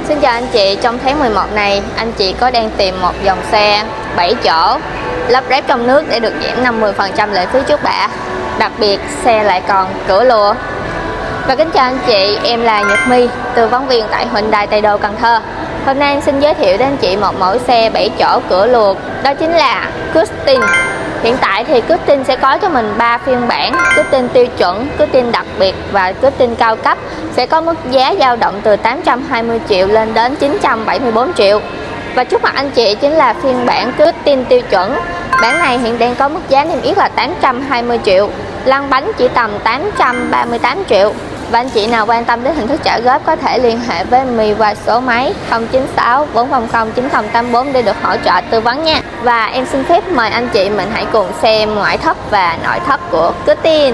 Xin chào anh chị, trong tháng 11 này, anh chị có đang tìm một dòng xe 7 chỗ lắp ráp trong nước để được giảm 50% lệ phí trước bạ. Đặc biệt, xe lại còn cửa lùa. Và kính chào anh chị, em là Nhật My, tư vấn viên tại Hyundai Tây Đô, Cần Thơ. Hôm nay em xin giới thiệu đến anh chị một mẫu xe 7 chỗ cửa lùa, đó chính là Custom. Hiện tại thì Custom sẽ có cho mình 3 phiên bản: Custom tiêu chuẩn, Custom đặc biệt và Custom cao cấp, sẽ có mức giá dao động từ 820 triệu lên đến 974 triệu. Và trước mặt anh chị chính là phiên bản Custom tiêu chuẩn. Bản này hiện đang có mức giá niêm yết là 820 triệu, lăn bánh chỉ tầm 838 triệu. Và anh chị nào quan tâm đến hình thức trả góp có thể liên hệ với My qua số máy 096 400 9084 để được hỗ trợ tư vấn nha. Và em xin phép mời anh chị mình hãy cùng xem ngoại thất và nội thất của Custom.